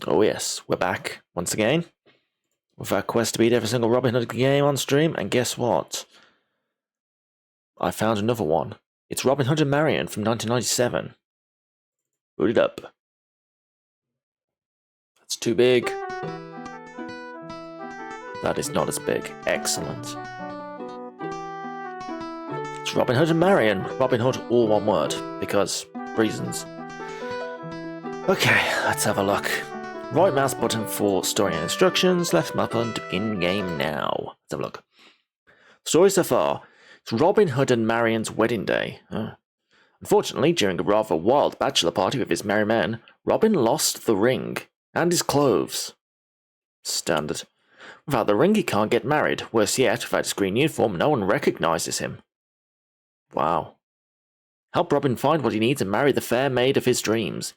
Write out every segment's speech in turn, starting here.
Oh yes, we're back once again with our quest to beat every single Robinhood game on stream, and guess what? I found another one. It's Robinhood and Marian from 1997. Boot it up. That's too big. That is not as big. Excellent. It's Robinhood and Marian. Robinhood, all one word, because reasons. Okay, let's have a look. Right mouse button for story and instructions, left mouse button to begin game now. Let's have a look. Story so far. It's Robinhood and Marian's wedding day. Unfortunately, during a rather wild bachelor party with his merry men, Robin lost the ring and his clothes. Standard. Without the ring, he can't get married. Worse yet, without his green uniform, no one recognizes him. Wow. Help Robin find what he needs and marry the fair maid of his dreams.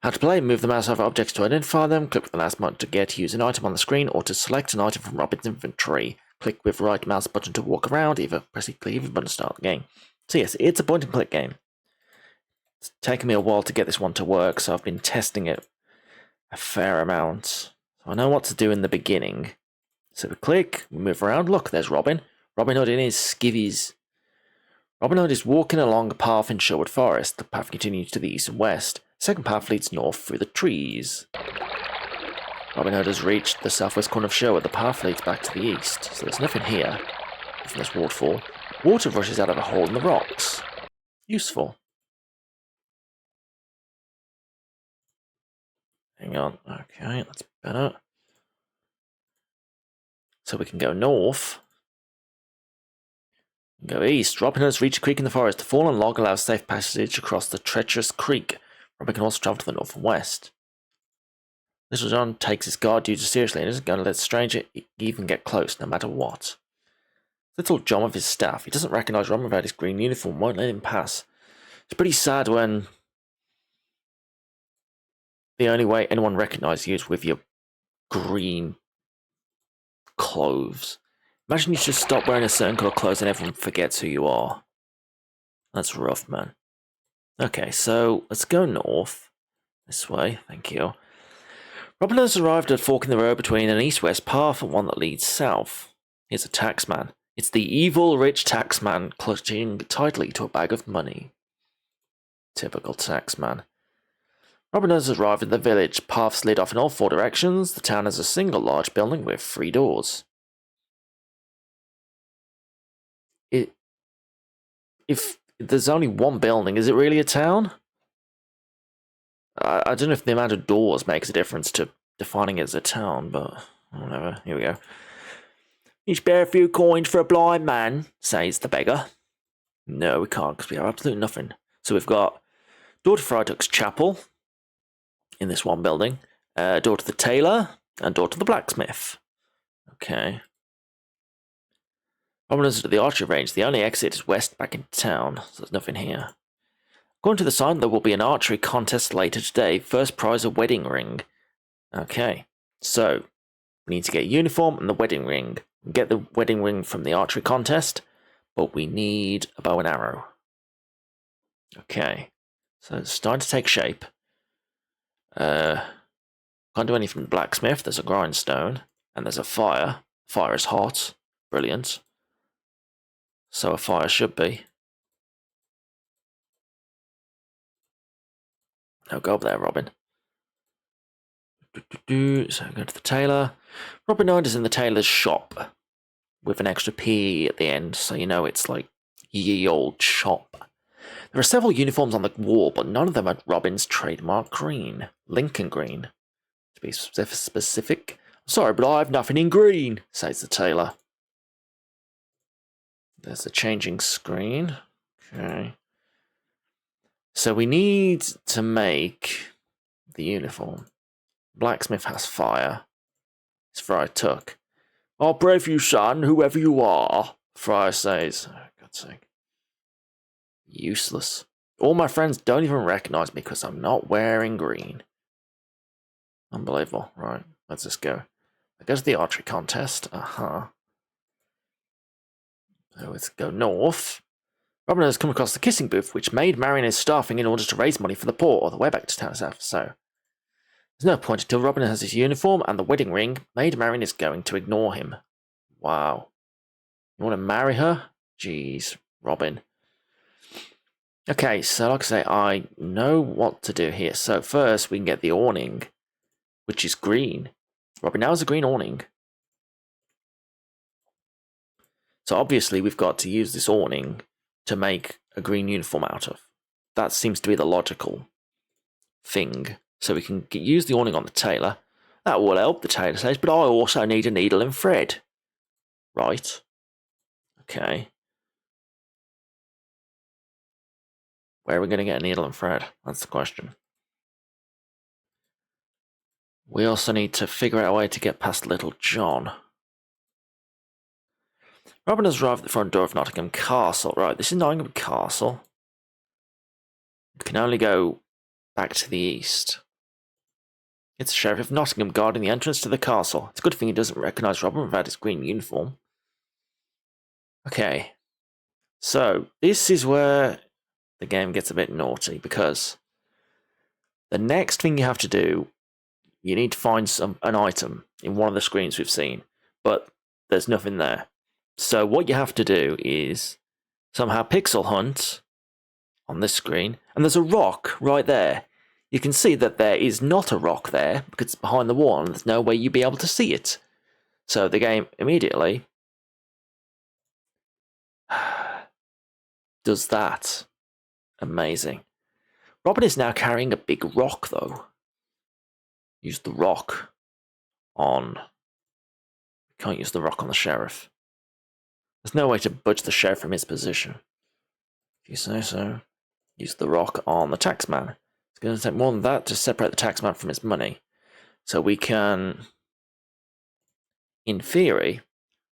How to play: move the mouse over objects to identify them, click with the mouse button to get to use an item on the screen, or to select an item from Robin's inventory. Click with right mouse button to walk around, either press either button to start the game. So yes, it's a point and click game. It's taken me a while to get this one to work, so I've been testing it a fair amount. So I know what to do in the beginning. So we click, we move around, look, there's Robin. Robinhood in his skivvies. Robinhood is walking along a path in Sherwood Forest. The path continues to the east and west. The second path leads north through the trees. Robinhood has reached the southwest corner of Sherwood. The path leads back to the east, so there's nothing here. From this waterfall. Water rushes out of a hole in the rocks. Useful. Hang on, okay, that's better. So we can go north. Go east. Robin has reached a creek in the forest. The fallen log allows safe passage across the treacherous creek. Robin can also travel to the north and west. Little John takes his guard duty seriously and isn't going to let the stranger even get close, no matter what. Little John with his staff. He doesn't recognise Robin without his green uniform, won't let him pass. It's pretty sad when the only way anyone recognises you is with your green clothes. Imagine you just stop wearing a certain colour of clothes and everyone forgets who you are. That's rough, man. Okay, so let's go north. This way, thank you. Robin has arrived at a fork in the road between an east-west path and one that leads south. Here's a taxman. It's the evil rich taxman clutching tightly to a bag of money. Typical taxman. Robin has arrived at the village. Paths lead off in all four directions. The town has a single large building with 3 doors. If there's only one building, is it really a town? I don't know if the amount of doors makes a difference to defining it as a town, but whatever. Here we go. You spare a few coins for a blind man, says the beggar. No, we can't, because we have absolutely nothing. So we've got door to Friar Tuck's chapel in this one building, door to the tailor, and door to the blacksmith. Okay. Robin is at the archery range. The only exit is west back into town, so there's nothing here. According to the sign, there will be an archery contest later today. First prize, a wedding ring. Okay, so we need to get a uniform and the wedding ring. We'll get the wedding ring from the archery contest, but we need a bow and arrow. Okay, so it's starting to take shape. Can't do anything from the blacksmith. There's a grindstone, and there's a fire. Fire is hot. Brilliant. So a fire should be. Now go up there, Robin. So go to the tailor. Robinhood is in the tailor's shop with an extra P at the end, so you know it's like ye old shop. There are several uniforms on the wall, but none of them are Robin's trademark green. Lincoln green. To be specific. Sorry, but I have nothing in green, says the tailor. There's a changing screen. Okay. So we need to make the uniform. Blacksmith has fire. It's Friar Tuck. I'll pray for you, son, whoever you are, Friar says. Oh, God's sake. Useless. All my friends don't even recognize me because I'm not wearing green. Unbelievable. Right, let's just go. I go to the archery contest. So let's go north. Robin has come across the kissing booth, which made Marian is staffing in order to raise money for the poor, or the way back to town south. So There's no point until Robin has his uniform and the wedding ring. Maid Marian is going to ignore him. Wow. You want to marry her? Jeez, Robin. Okay, so like I say, I know what to do here. So first we can get the awning, which is green. Robin now has a green awning. So obviously we've got to use this awning to make a green uniform out of. That seems to be the logical thing. So we can use the awning on the tailor. That will help, the tailor says, but I also need a needle and thread. Right. Okay. Where are we going to get a needle and thread? That's the question. We also need to figure out a way to get past Little John. Robin has arrived at the front door of Nottingham Castle. Right, this is Nottingham Castle. You can only go back to the east. It's the Sheriff of Nottingham guarding the entrance to the castle. It's a good thing he doesn't recognise Robin without his green uniform. Okay. So, this is where the game gets a bit naughty, because the next thing you have to do, you need to find an item in one of the screens we've seen, but there's nothing there. So what you have to do is somehow pixel hunt on this screen, and there's a rock right there. You can see that there is not a rock there because it's behind the wall and there's no way you'd be able to see it. So the game immediately does that. Amazing. Robin is now carrying a big rock though. Use the rock on... Can't use the rock on the sheriff. There's no way to budge the sheriff from his position. If you say so. Use the rock on the taxman. It's going to take more than that to separate the taxman from his money. So we can... In theory,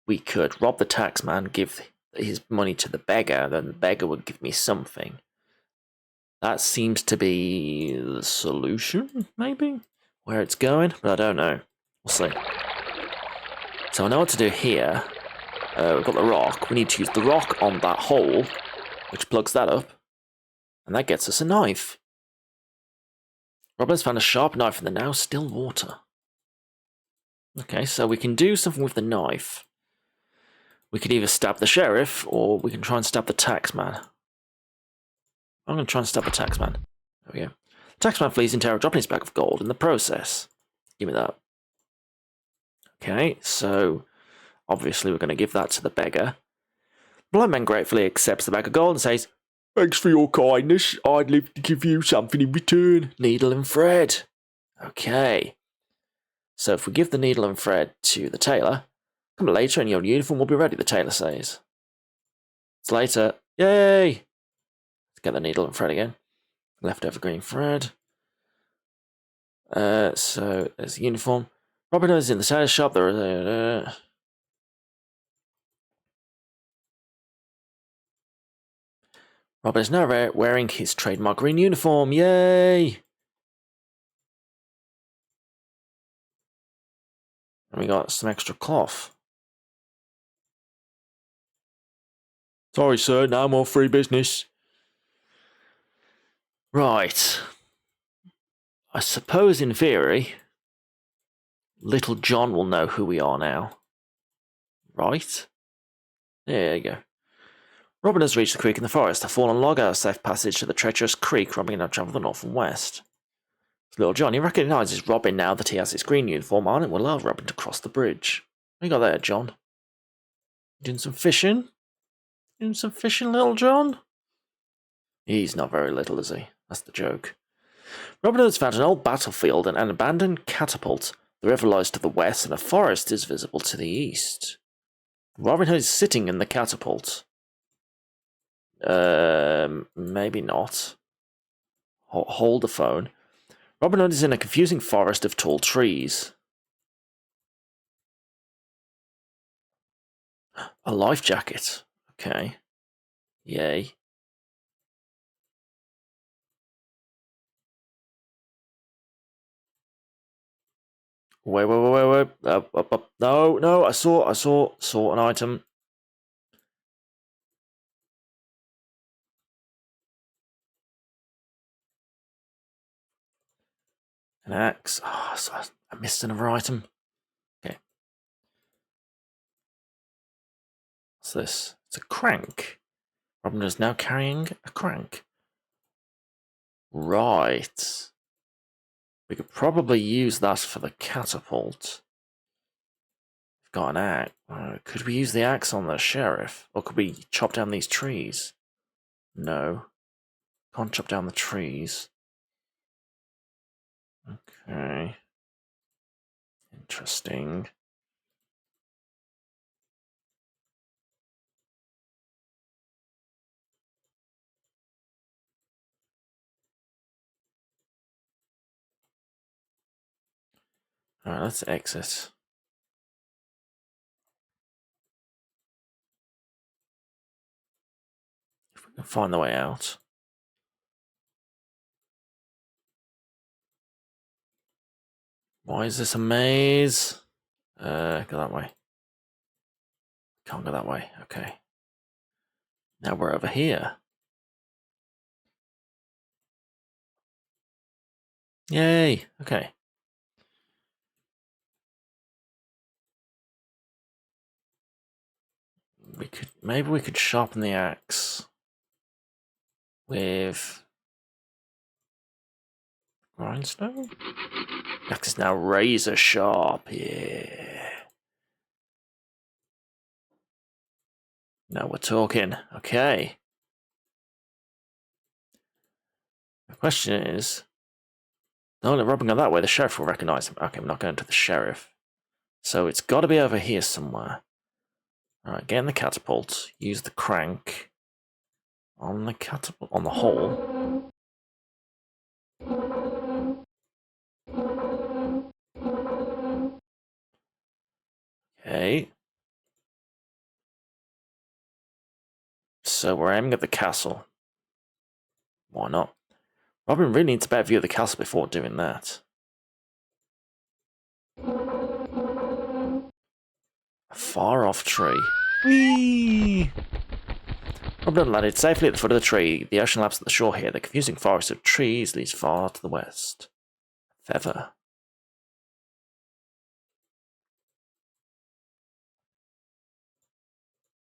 we could rob the taxman, give his money to the beggar, then the beggar would give me something. That seems to be the solution, maybe? Where it's going, but I don't know. We'll see. So I know what to do here. We've got the rock. We need to use the rock on that hole, which plugs that up. And that gets us a knife. Robin's found a sharp knife in the now still water. Okay, so we can do something with the knife. We could either stab the sheriff, or we can try and stab the taxman. I'm going to try and stab the taxman. There we go. The taxman flees in terror, dropping his bag of gold in the process. Give me that. Okay, so obviously we're going to give that to the beggar. The blind man gratefully accepts the bag of gold and says, "Thanks for your kindness. I'd live to give you something in return. Needle and thread." Okay. So if we give the needle and thread to the tailor, come later and your uniform will be ready, the tailor says. It's later. Yay! Let's get the needle and thread again. Leftover green thread. So there's the uniform. Robinhood is in the tailor shop. Robin is now wearing his trademark green uniform. Yay! And we got some extra cloth. Sorry, sir, no more free business. Right. I suppose, in theory, Little John will know who we are now. Right? There you go. Robin has reached the creek in the forest. A fallen log out a safe passage to the treacherous creek. Robin can now travel the north and west. Little John, he recognises Robin now that he has his green uniform on and will allow Robin to cross the bridge. What you got there, John? Doing some fishing? Doing some fishing, Little John? He's not very little, is he? That's the joke. Robin has found an old battlefield and an abandoned catapult. The river lies to the west and a forest is visible to the east. Robin Hood is sitting in the catapult. Maybe not. Hold the phone. Robin Hood is in a confusing forest of tall trees. A life jacket. Okay. Yay. Wait. Up. No, I saw an item. An axe. Oh, so I missed another item. Okay. What's this? It's a crank. Robin is now carrying a crank. Right. We could probably use that for the catapult. We've got an axe. Could we use the axe on the sheriff? Or could we chop down these trees? No. Can't chop down the trees. Okay. Interesting. Alright, let's exit. If we can find the way out. Why is this a maze? Go that way. Can't go that way. Okay. Now we're over here. Yay! Okay. Maybe we could sharpen the axe with grindstone. The axe is now razor sharp. Yeah. Now we're talking. Okay. The question is, don't let Robin go that way. The sheriff will recognize him. Okay, I'm not going to the sheriff. So it's got to be over here somewhere. Alright, get in the catapult. Use the crank on the catapult, on the hole. Okay. So we're aiming at the castle. Why not? Robin really needs a better view of the castle before doing that. A far-off tree. Whee! Robin landed safely at the foot of the tree. The ocean laps at the shore here. The confusing forest of trees leads far to the west. Feather.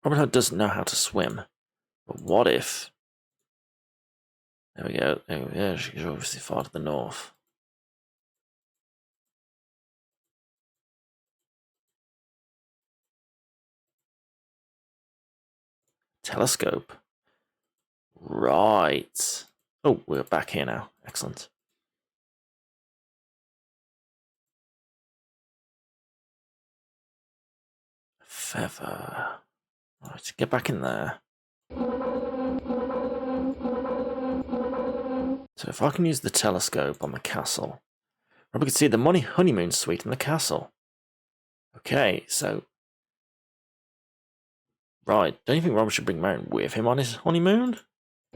Robinhood doesn't know how to swim. But what if... There we go. Yeah, she's obviously far to the north. Telescope. Right. Oh, we're back here now. Excellent. Feather. Right, get back in there. So if I can use the telescope on the castle, we can see the honeymoon suite in the castle. Okay, so... Right, don't you think Robin should bring Marian with him on his honeymoon?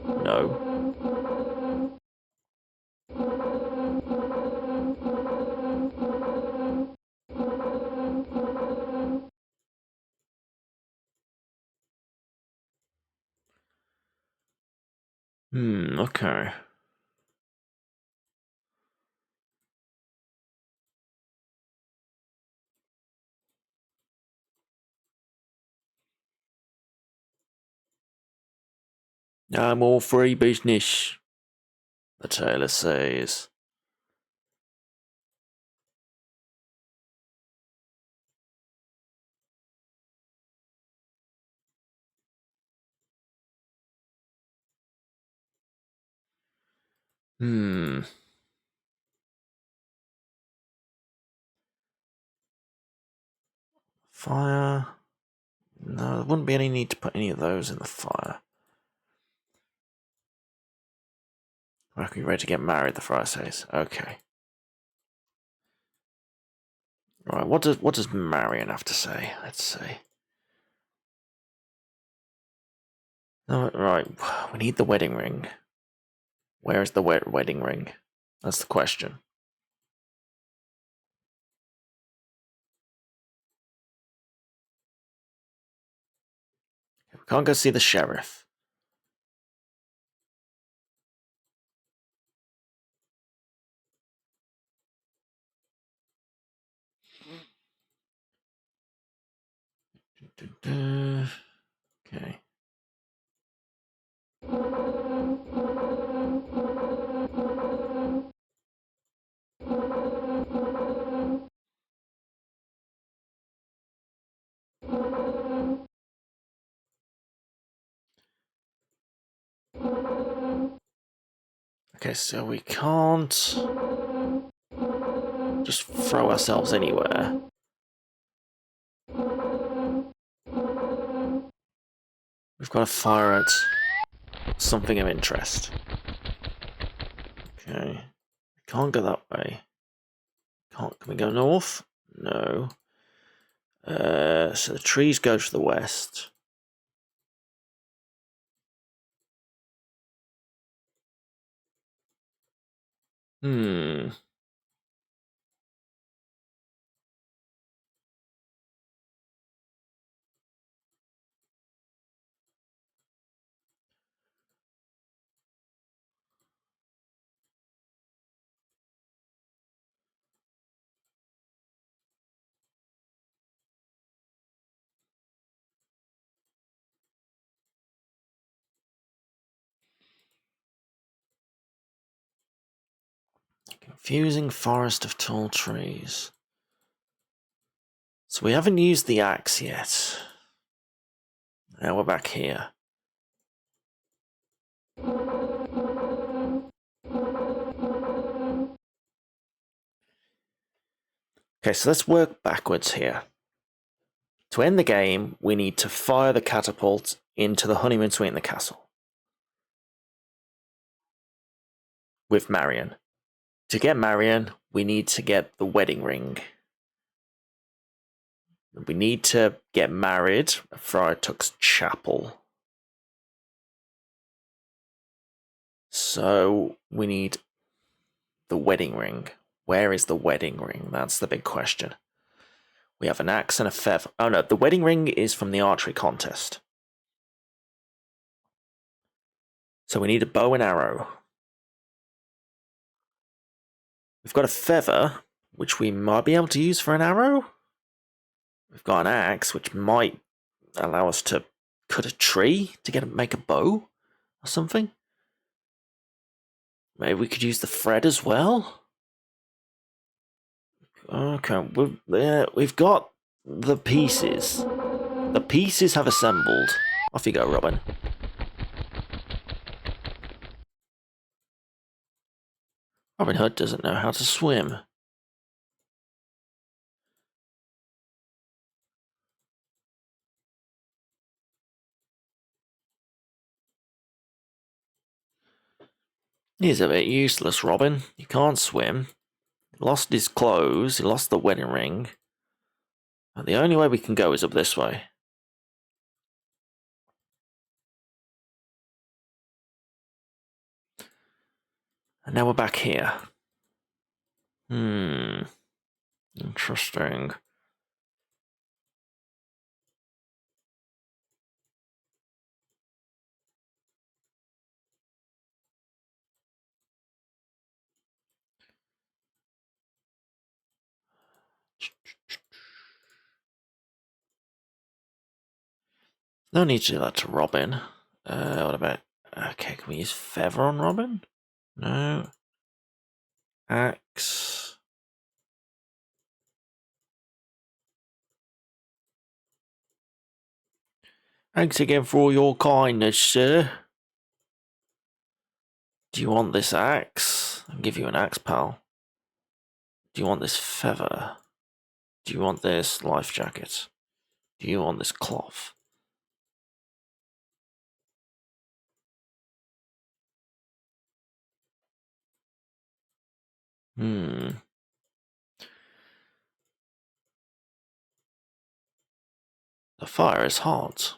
No. Okay. I'm all free business, the tailor says. Fire. No, there wouldn't be any need to put any of those in the fire. Are we ready to get married, the friar says. Okay. Right, what does Marian have to say? Let's see. No, right, we need the wedding ring. Where is the wedding ring? That's the question. We can't go see the sheriff. Okay. Okay, so we can't just throw ourselves anywhere. We've got to fire at something of interest. Okay. Can't go that way. Can we go north? No. So the trees go to the west. Hmm. Confusing forest of tall trees. So we haven't used the axe yet. Now we're back here. Okay, so let's work backwards here. To end the game, we need to fire the catapult into the honeymoon suite in the castle. With Marian. To get Marian, we need to get the wedding ring. We need to get married at Friar Tuck's chapel. So we need the wedding ring. Where is the wedding ring? That's the big question. We have an axe and a feather. Oh no, the wedding ring is from the archery contest. So we need a bow and arrow. We've got a feather, which we might be able to use for an arrow. We've got an axe, which might allow us to cut a tree to make a bow or something. Maybe we could use the thread as well. Okay, we've got the pieces. The pieces have assembled. Off you go, Robin. Robin Hood doesn't know how to swim. He's a bit useless, Robin. He can't swim. He lost his clothes. He lost the wedding ring. And the only way we can go is up this way. And now we're back here. Interesting. No need to do that to Robin. What about... Okay, can we use feather on Robin? No. Axe. Thanks again for all your kindness, sir. Do you want this axe? I'll give you an axe, pal. Do you want this feather? Do you want this life jacket? Do you want this cloth? The fire is hot.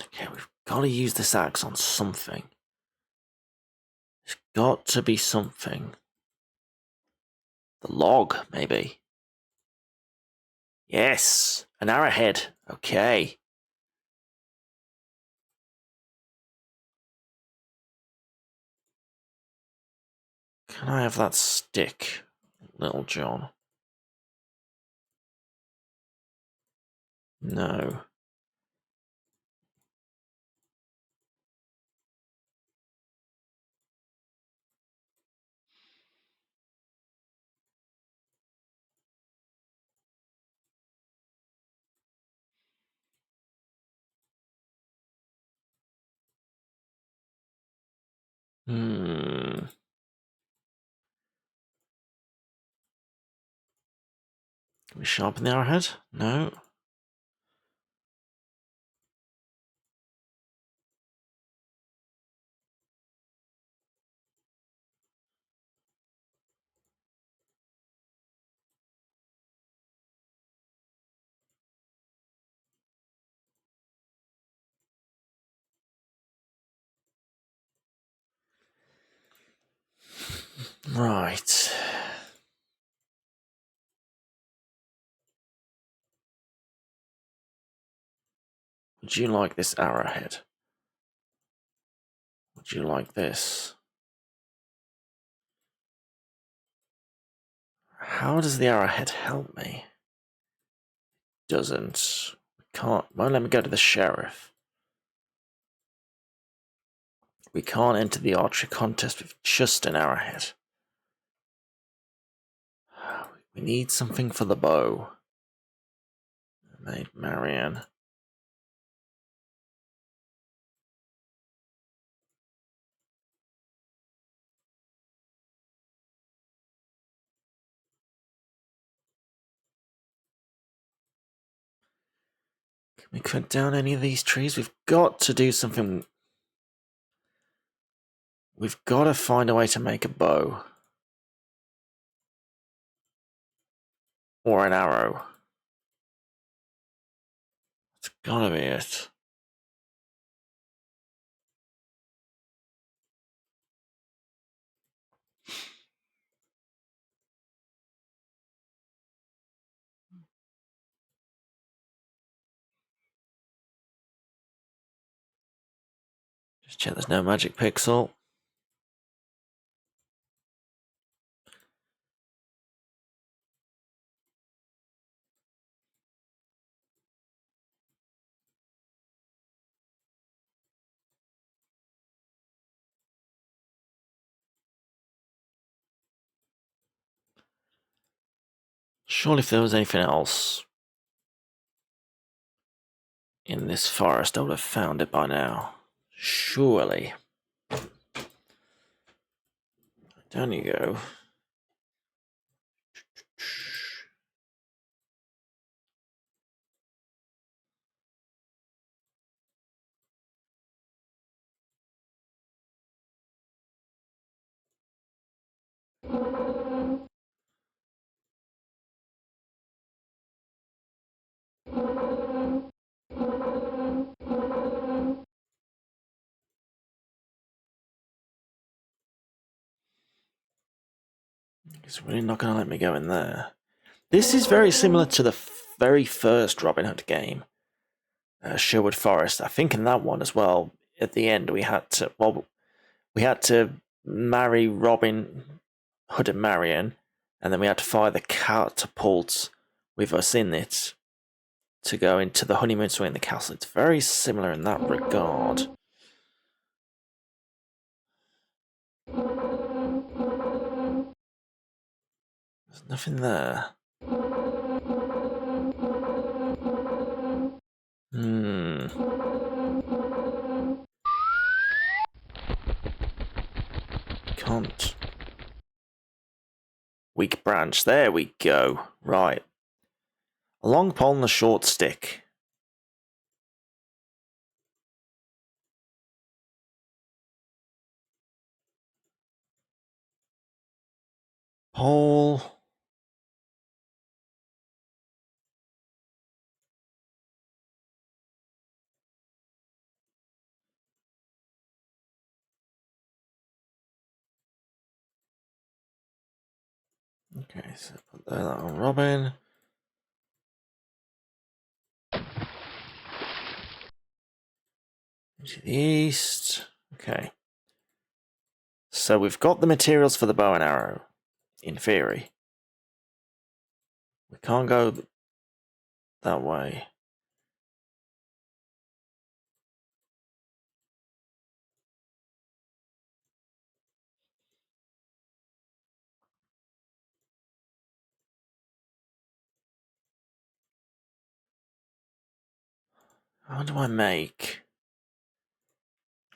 Okay, we've got to use this axe on something. It's got to be something. The log, maybe. Yes, an arrowhead. Okay. Can I have that stick, Little John? No. Hmm. Can we sharpen the arrowhead? No. Right. Would you like this arrowhead? Would you like this? How does the arrowhead help me? Doesn't. Won't let me go to the sheriff. We can't enter the archery contest with just an arrowhead. We need something for the bow. Marian. Can we cut down any of these trees? We've got to do something. We've got to find a way to make a bow. Or an arrow. It's gotta be it. Just check there's no magic pixel. Surely if there was anything else in this forest, I would have found it by now. Surely. Down you go. It's really not going to let me go in there. This is very similar to the very first Robinhood game, Sherwood Forest. I think in that one as well, at the end we had to marry Robin Hood and Marian, and then we had to fire the catapults with us in it to go into the honeymoon suite in the castle. It's very similar in that regard. There's nothing there. Can't. Weak branch. There we go. Right. A long pole and a short stick. Pole. Okay, so put that on Robin. To the east. Okay. So we've got the materials for the bow and arrow, in theory. We can't go that way. How do I make?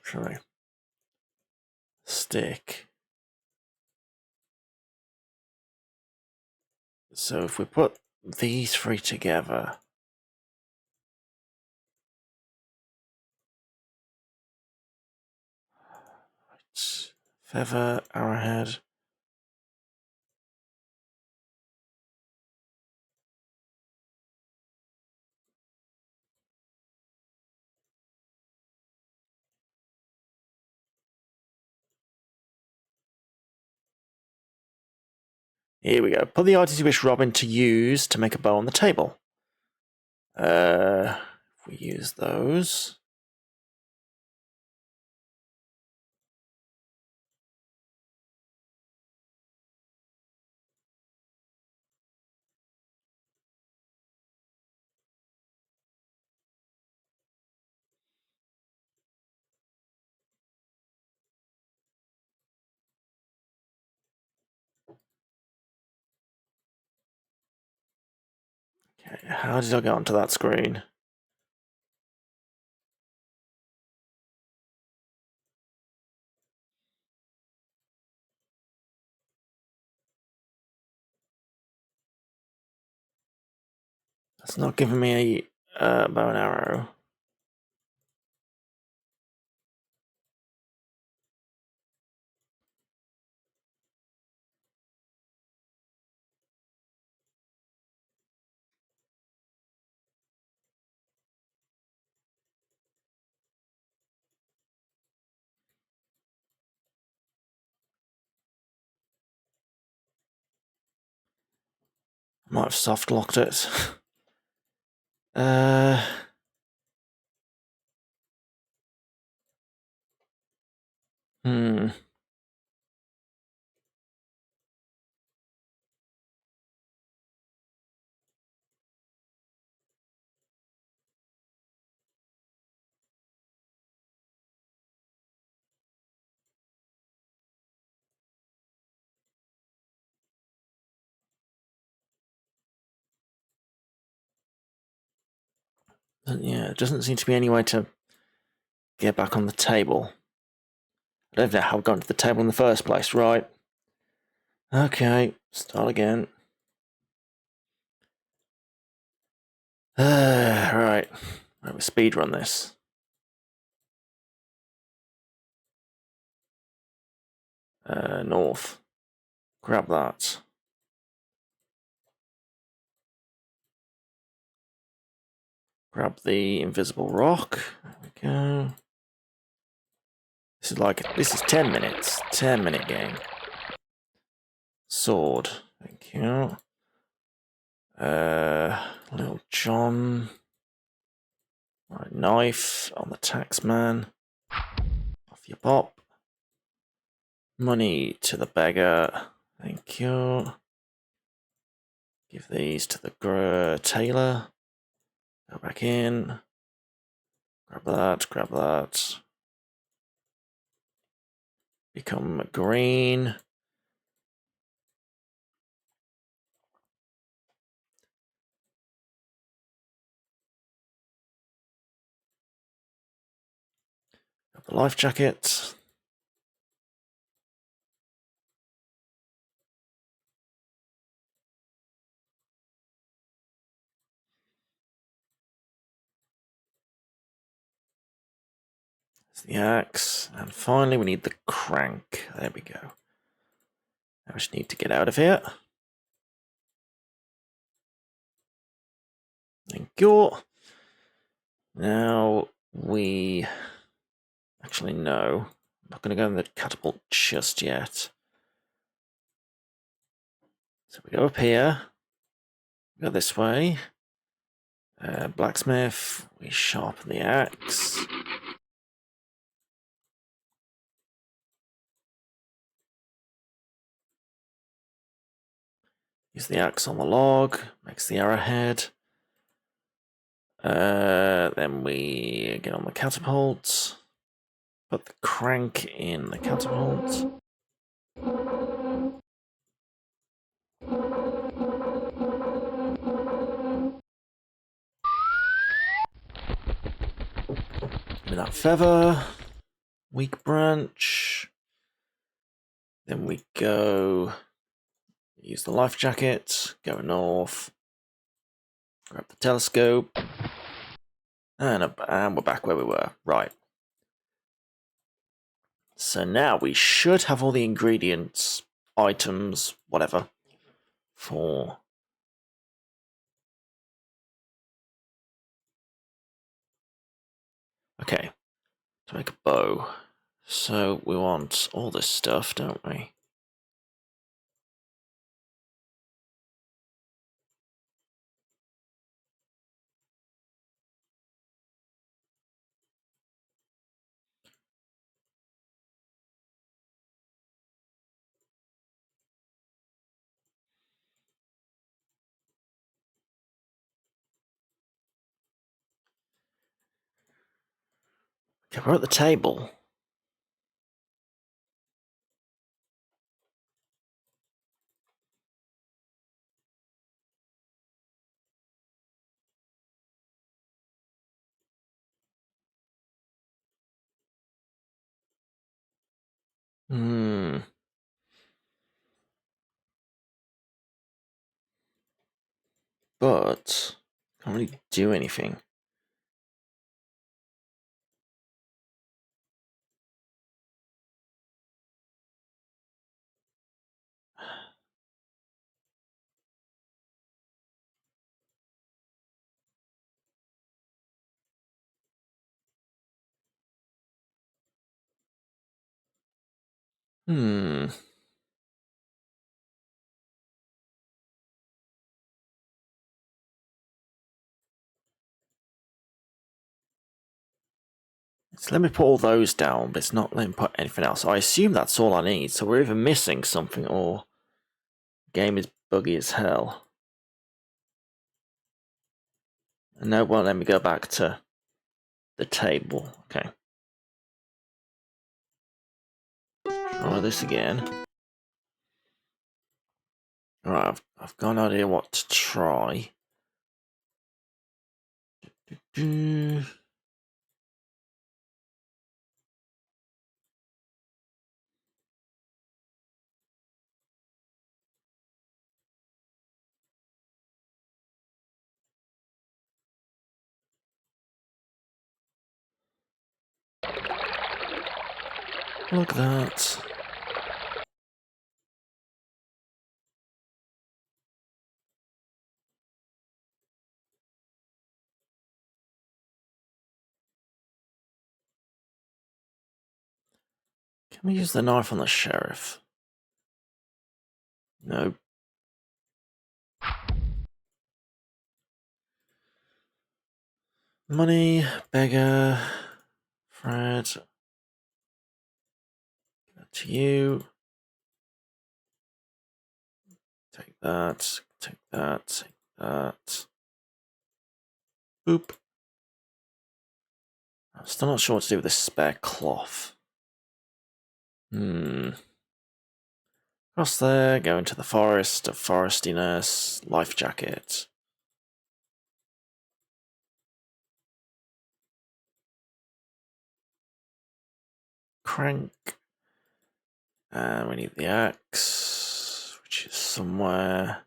Sorry. Stick. So if we put these three together. Feather, arrowhead. Here we go. Put the items you wish Robin to use to make a bow on the table. If we use those. Okay, how did I get onto that screen? It's not giving me a bow and arrow. Might have soft locked it. Hmm. Yeah, it doesn't seem to be any way to get back on the table. I don't know how I got into the table in the first place, right? Okay, start again. Right. Right, we speed run this. North. Grab that. Grab the invisible rock. There we go. This is 10 minutes. 10-minute game. Sword. Thank you. Little John. Right, knife on the taxman. Off you pop. Money to the beggar. Thank you. Give these to the tailor. Go back in. Grab that, grab that. Become green. Grab the life jacket. There's the axe. And finally we need the crank. There we go. I just need to get out of here. Thank you. Now we actually no. I'm not going to go in the catapult just yet. So we go up here. We go this way. Blacksmith. We sharpen the axe. Use the axe on the log. Makes the arrowhead. Then we get on the catapult. Put the crank in the catapult. Give me that feather. Weak branch. Then we go. Use the life jacket. Go north. Grab the telescope. And we're back where we were. Right. So now we should have all the ingredients, items, whatever, for... Okay, to make a bow. So we want all this stuff, don't we? Okay, we're at the table. But can't really do anything. So let me put all those down, but it's not letting me put anything else. I assume that's all I need, so we're either missing something or the game is buggy as hell. And no, it won't let me go back to the table. Okay. Try this again. Alright, I've got an idea what to try. Look at that. Can we use the knife on the sheriff? No. Money, beggar, Fred. To you. Take that, take that, take that. Boop. I'm still not sure what to do with this spare cloth. Cross there, go into the forest of forestiness, life jacket. Crank. And we need the axe, which is somewhere.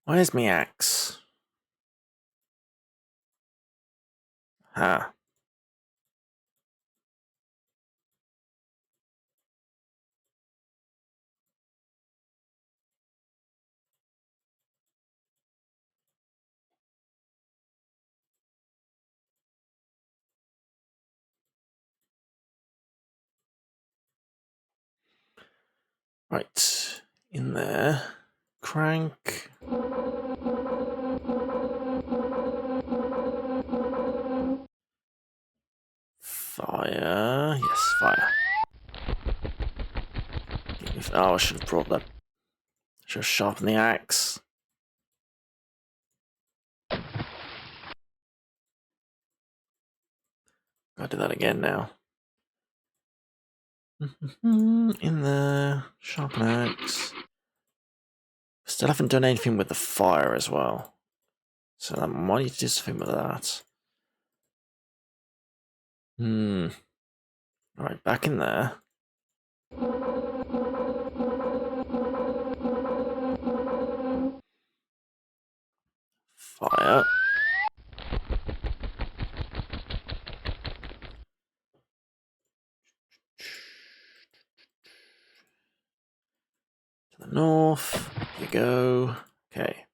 Where's my axe? Ah. Right. In there. Crank. Fire. Yes, fire. Oh, I should have brought that. Should have sharpened the axe. I'll do that again now. In there. Sharpen axe. Still haven't done anything with the fire as well. So I might need to do something with that. Right, back in there. Fire. To the north. Here you go. Okay.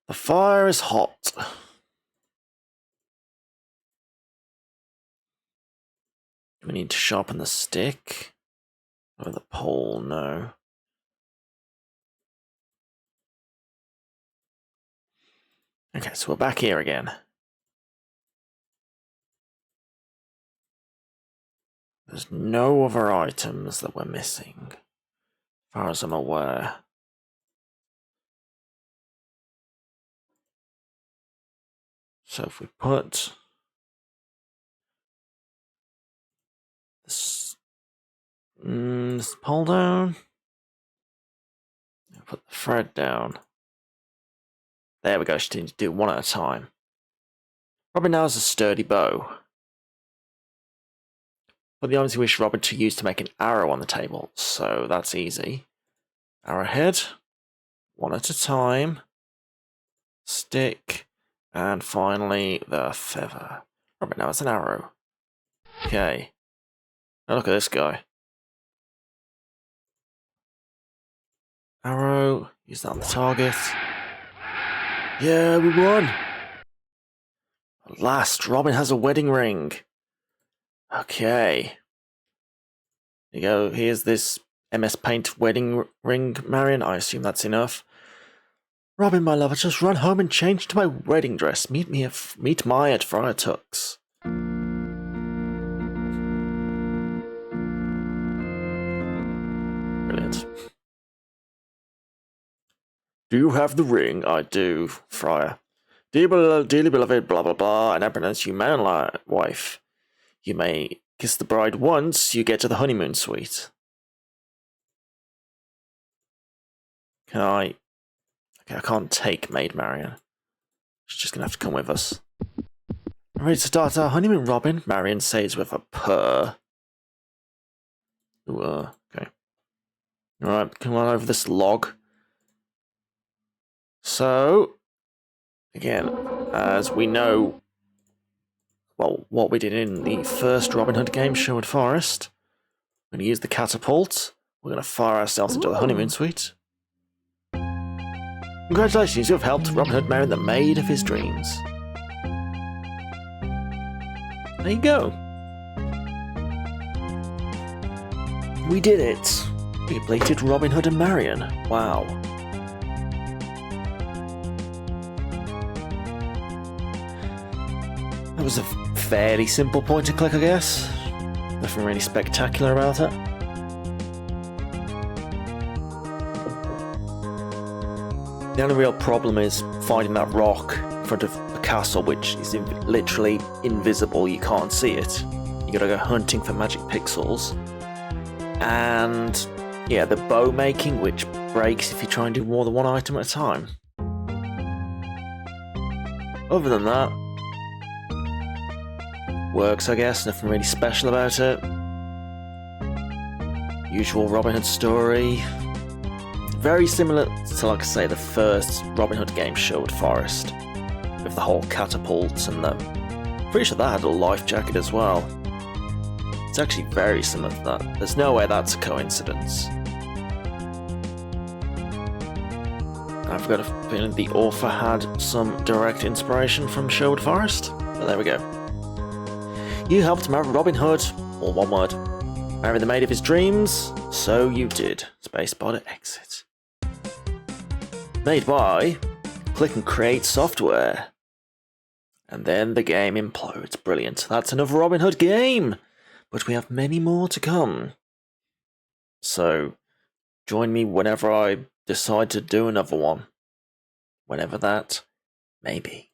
The fire is hot. Do we need to sharpen the stick? Or the pole? No. Okay, so we're back here again. There's no other items that we're missing, as far as I'm aware. So if we put this pole down, put the thread down. There we go, just need to do one at a time. Robin now has a sturdy bow. But the items we wish Robin to use to make an arrow on the table, so that's easy. Arrowhead, one at a time. Stick, and finally the feather. Robin now has an arrow. Okay. Now look at this guy. Arrow, use that on the target. Yeah, we won! At last, Robin has a wedding ring. Okay. There you go, here's this MS Paint wedding ring, Marian. I assume that's enough. Robin, my love, I just run home and change to my wedding dress. Meet me at Friar Tuck's. Brilliant. Do you have the ring? I do, Friar. Dearly beloved, blah blah blah, and I pronounce you man and wife. You may kiss the bride once you get to the honeymoon suite. Can I? Okay, I can't take Maid Marian. She's just gonna have to come with us. I'm ready to start our honeymoon, Robin, Marian says with a purr. Ooh, okay. Alright, come on over this log. So, again, as we know, well, what we did in the first Robin Hood game, Sherwood Forest, we're going to use the catapult. We're going to fire ourselves into the honeymoon suite. Congratulations, you have helped Robin Hood marry the maid of his dreams. There you go. We did it. We completed Robin Hood and Marian. Wow. That was a fairly simple point and click, I guess. Nothing really spectacular about it. The only real problem is finding that rock in front of a castle, which is literally invisible. You can't see it. You gotta go hunting for magic pixels. And yeah, the bow making, which breaks if you try and do more than one item at a time. Other than that, Works, I guess. Nothing really special about it. Usual Robin Hood story. Very similar to, like I say, the first Robin Hood game, Sherwood Forest, with the whole catapults and the... Pretty sure that had a life jacket as well. It's actually very similar to that. There's no way that's a coincidence. I've got a feeling the author had some direct inspiration from Sherwood Forest, but there we go. You helped marry Robin Hood, or one word. Marry the maid of his dreams, so you did. Spacebar to exit. Made by Click and Create Software. And then the game implodes. Brilliant. That's another Robin Hood game! But we have many more to come. So, join me whenever I decide to do another one. Whenever that may be.